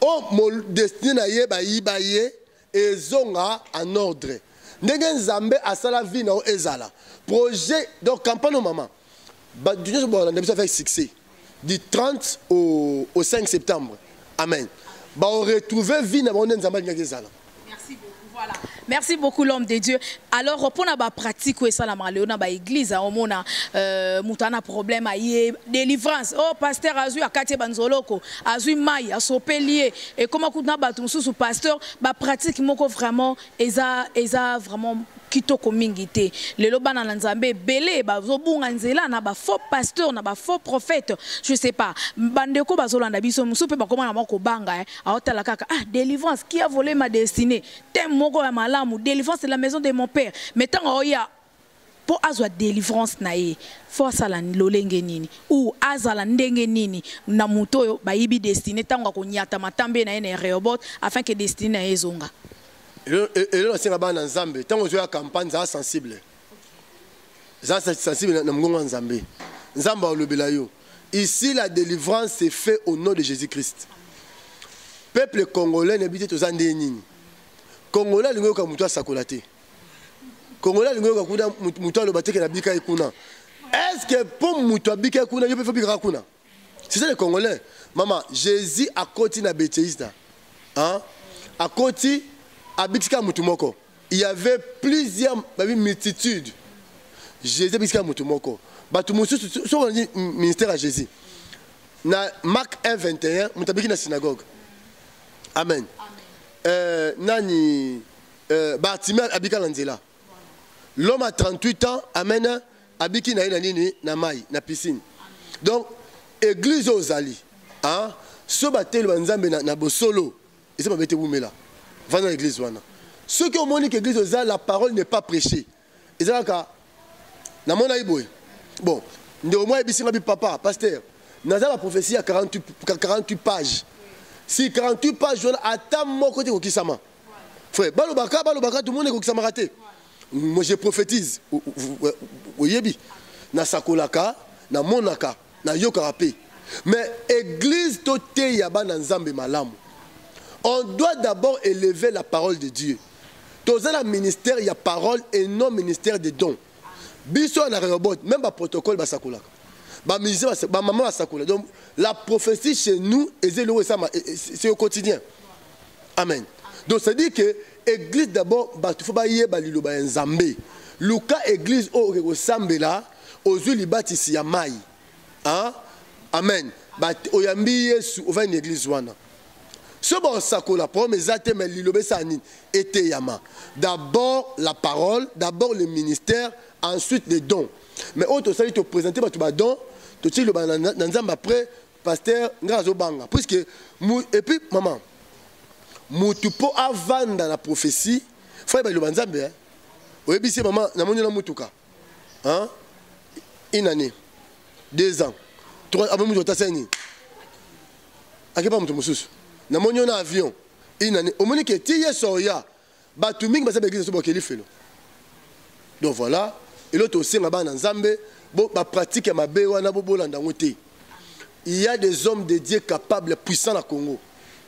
oh, mon destiné na ye ba ye ezonga en ordre. Ndenge nzambe asala vie na ezala. Projet donc campagne maman. Ba Dieu bon on a avec succès. Du 30 au 5 septembre. Amen. Ba on retrouver vie na bon nzambe ngezala. Merci beaucoup. Voilà. Merci beaucoup l'homme de Dieu. Alors pour na ba pratique ou ça la malé na ba église on mona mutana problème aye délivrance. Oh pasteur azu akate banzoloko, azu mai asopelier et comment kuna ba sous pasteur ba pratique moko vraiment eza vraiment kitoko mingi te lelo bana na nzambe belé bazobunga nzela na ba faux pasteur na ba faux prophète je sais pas bandeko bazolanda biso musupe bakoma na moko banga aotala kaka délivrance qui a volé ma destinée tem moko ya malamu délivrance c'est la maison de mon père mais tant oya pour azwa délivrance na ye faut sala lolenge nini ou azala ndenge nini na muto bayibi destinée tango ko nyata matambe na ene robot afin que destinée na ezonga. Et là, c'est la Nzambe. Tant que la campagne, c'est sensible. C'est sensible dans le Nzambe. Nzamba le belayo. Ici, la délivrance s'est faite au nom de Jésus-Christ. Peuple congolais n'habite aux Andénines. Congolais, il y a un mouton à sakolate. Congolais, il y a un mouton à l'obate qui n'a pas de kuna. Est-ce que pour mouton à bika kuna, il peut faire bika kuna? C'est ça les Congolais. Maman, Jésus a côté na bêtise. Hein? À côté. Il y avait plusieurs multitudes. Jésus a Mutumoko. Ministère à Jésus. Marc 1, 21, Mutabiki na synagogue. Amen. Nani Bartimée Abika Lanzela. L'homme a 38 ans, Amen. Abiki na mai, na piscine. Donc, église aux Ali. Hein? Sobatel Banzambe na Bosolo. Et ça m'a été boumela. Va dans l'église. Ceux qui ont dit que l'église, la parole n'est pas prêchée. Et c'est là que, bon, papa, pasteur, nous avons la prophétie à 48 pages. Si 48 pages, à ta mon côté, frère, balobaka, tout le monde est raté. Moi, je prophétise. Vous voyez, na sakolaka, na monaka, na yokarapé. Mais l'église tote yaba na nzambe malamu. On doit d'abord élever la parole de Dieu. Dans un ministère, il y a parole et non ministère de dons. Biso na robot, même pas protocole basakula. Ba ministère ba maman basakula. Donc la prophétie chez nous c'est au quotidien. Amen. Donc ça dit que église d'abord ba tu faut ba yeba lilo ba nzambe. Luka église au sambela ozu libatisi ya mai. Hein? Amen. Ba oyambi Yesu ova une église wana. Ce bon sakola promesse ate mais lilobe sanine était yama. D'abord la parole, d'abord le ministère, ensuite les dons. Mais autre ça il te présenter ba tu ba don, tu ti le ba nzamba après pasteur ngazo banga. Puisque et puis maman mutu po avanda la prophétie, faut ba le nzambe hein. Oyebisi maman na monyo na mutuka. Hein? Une année, 2 ans, 3 avant mutu taseni. Akepa mutu mususu. Na monyo na avion une année au moni que ti yesoya batu mingi ba église so bokeli felo. Donc voilà et l'autre aussi nga ba na nzambe bo ba pratique ya mabe wana bo bolanda ngote. Il y a des hommes de Dieu capables puissants na Congo.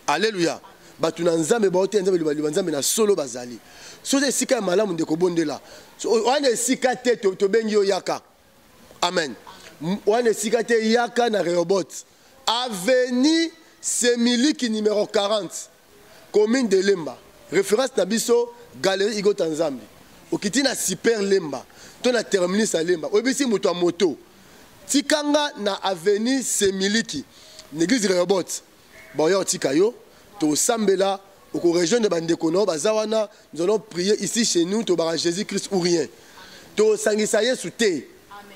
Alléluia. Batu na nzambe ba ote nzambe liba nzambe na solo bazali. So de sika malamu ndeko bondela. So wana sika te to bengi yo yaka. Amen. Wana sika te yaka na Rehoboth. Avenue Semiliki numéro 40, commune de Lemba. Référence Nabiso, Galerie Igo Tanzambi. Okiti na super Lemba. Ton a terminus à Lemba. Obisi moto moto. Tikanga na avenue Semiliki. L'église de Rehoboth. Boyo Tikayo. To Sambela. Au région de Bandekono. Bazawana. Nous allons prier ici chez nous. To bara Jésus-Christ ou rien. To Sangisaye Souté.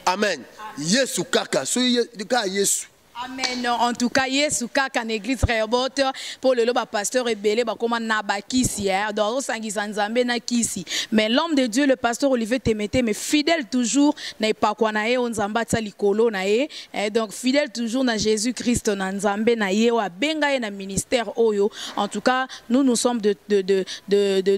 Amen. Yesu Kaka. Soyez Yesu. Amen. En tout cas, Yesu kaka en église Rehoboth pour le loba pasteur et belé ba comment na ba kisi hier dans sangisa nzambe na kisi. Mais l'homme de Dieu le pasteur Olivier Temete mais fidèle toujours na pas quoi na ye nzamba tsa likolo na ye donc fidèle toujours na Jésus-Christ na nzambe na ye wa benga ye na ministère oyo. En tout cas, nous sommes de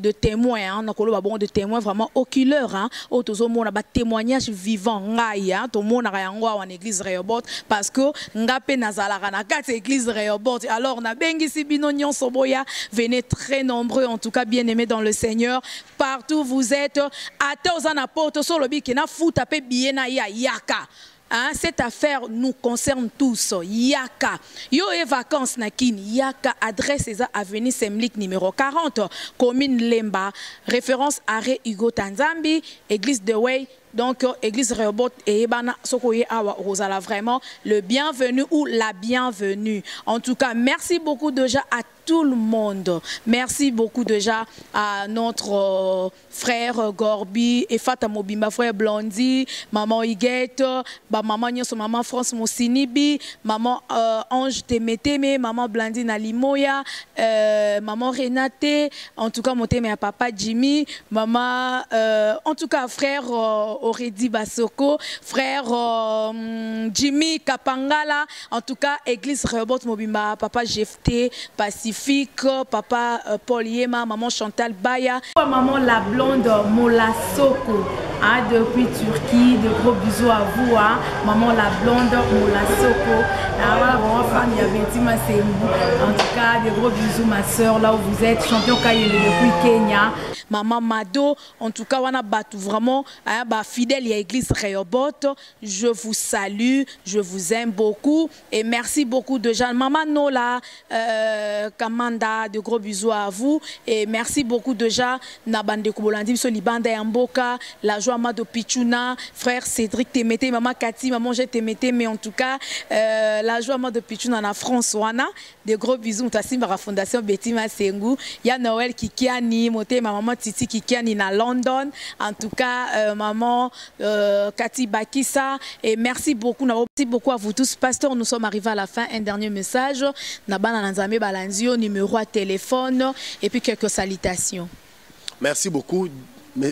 témoins hein, na kolo ba bon de témoins vraiment oculaires hein. O tozo mona ba témoignage vivant ngai hein, to mona ka yango en église Rehoboth parce que ngapé nazalaka na kati église Rehoboth. Alors na bengi si bino nyonso boya, venez très nombreux en tout cas bien-aimés dans le Seigneur. Partout vous êtes, ate ozana poto so lobi ke na futa pe biena ya yaka. Hein, cette affaire nous concerne tous. Yaka. Yo et vacances na kin. Yaka adresse eza avenue Semlik numéro 40, commune Lemba. Référence arrêt Hugo Tanzambi, église de Way. Donc, église Rehoboth et Ebana Sokoye Awa Rosala, vraiment le bienvenu ou la bienvenue. En tout cas, merci beaucoup déjà à tout le monde. Merci beaucoup déjà à notre frère Gorbi et Fata Mobimba, frère Blondie, maman Higuette, maman Nyoso, maman France Moussinibi, maman Ange Temeteme, maman Blandine Alimoya, maman Renate, en tout cas, mon thème à papa Jimmy, maman, en tout cas, frère Oredi Basoko, frère Jimmy Kapangala, en tout cas, église Rehoboth Mobimba, papa Jefté, Pacifique, papa Paul Yema, maman Chantal Baya, maman la blonde Mola Soko, hein, depuis Turquie, de gros bisous à vous, hein, maman la blonde Mola Soko, ah, voilà, vraiment fan, il y avait Tima Sembu, en tout cas, de gros bisous ma soeur, là où vous êtes, champion Kayele depuis Kenya. Maman Mado, en tout cas, on a battu vraiment, hein, bah, fidèle à l'église Rehoboth. Je vous salue, je vous aime beaucoup et merci beaucoup de Jeanne. Maman Nola, Kamanda, de gros bisous à vous et merci beaucoup déjà. Nabande Kubolandi, Solibanda Yamboka, la joie Mado Pichuna, frère Cédric Temete, maman Cathy, maman j'ai Temete, mais en tout cas, la joie Mado Pichuna na Françoana, de gros bisous. Tassim à la Fondation Betty Masengu, il y a Noël Kikiani, moté ma maman Titi Kikiani na London. En tout cas, maman Cathy Bakissa. Et merci beaucoup. Merci beaucoup à vous tous. Pasteur, nous sommes arrivés à la fin. Un dernier message. Nabana Nanzame Balanzio, numéro à téléphone. Et puis quelques salutations. Merci beaucoup.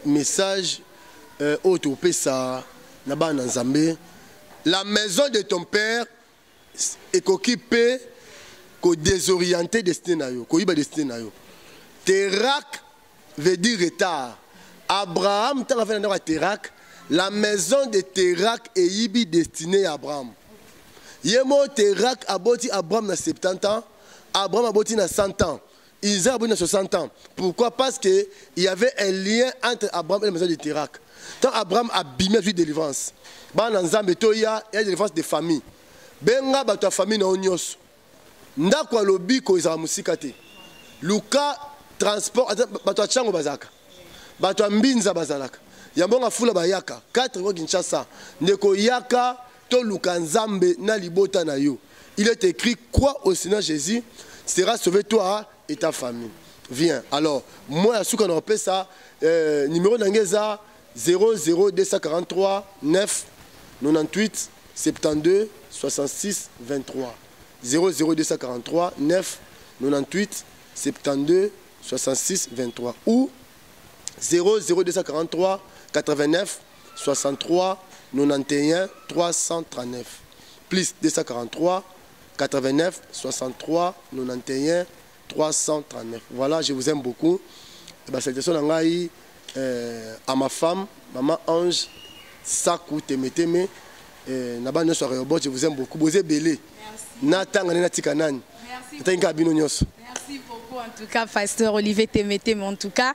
Message au ça Nabana Nanzame. La maison de ton père est occupée, désorienté destiné. Terak veut dire retard. Abraham, la maison de Terak est destinée à Abraham. Yemo Terak aboti Abraham na 70 ans, Abraham aboti na 100 ans. Isaac aboti na 60 ans. Pourquoi? Parce qu'il y avait un lien entre Abraham et la maison de Terak. Tant Abraham a bimé de délivrance. Ban Nzambe toya, il y a une délivrance de famille. Benga bato famille na onyos. Ndako lobi ko izara musika te. Luka transport bato chango bazaka. Bato mbinza bazalaka. Yambonga fula bayaka 4 ko Kinshasa. Ndeko yaka to luka Nzambe na libota na yo. Il est écrit quoi au Seigneur Jésus sera sauvé toi et ta famille. Viens. Alors, moi, je suis ça, numéro d'Angeza 00243 9 98 72 66 23. 00243 9 98 72 66 23. Ou 00243 89 63 91 339. Plus 243 89 63 91 339. Voilà, je vous aime beaucoup. Salutations à ma femme, maman Ange, Sakou Temeteme, je vous aime beaucoup. Vous êtes belé. Merci. Merci beaucoup en tout cas, Pasteur Olivier Temeteme, en tout cas,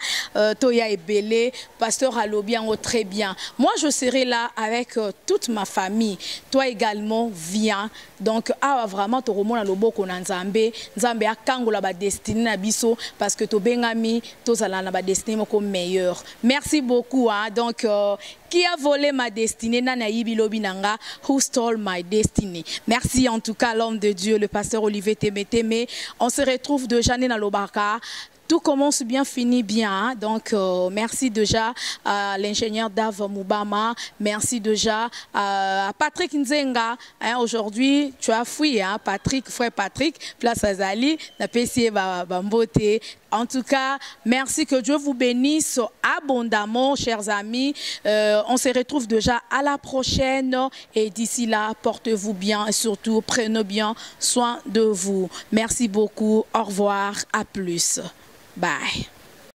Toya est belé, Pasteur Alobian très bien. Moi, je serai là avec toute ma famille. Toi également, viens. Donc, vraiment, tu remontes à l'oboko na Nzambe. Nzambe a kangola ba destinée na biso parce que tu bengami, tu zala na ba destinée comme meilleur. Merci beaucoup. Donc, qui a volé ma destinée? Nana Yibi Lobi Nanga, who stole my destiny? Merci en tout cas, l'homme de Dieu, le pasteur Olivier Temeteme. On se retrouve déjà dans l'Obaka. Tout commence bien, finit bien. Donc, merci déjà à l'ingénieur Dave Moubama. Merci déjà à Patrick Nzenga. Aujourd'hui, tu as fouillé, Patrick, frère Patrick, place Azali, na PC Bambote. En tout cas, merci, que Dieu vous bénisse abondamment, chers amis. On se retrouve déjà à la prochaine. Et d'ici là, portez-vous bien et surtout, prenez bien soin de vous. Merci beaucoup. Au revoir. À plus. Bye.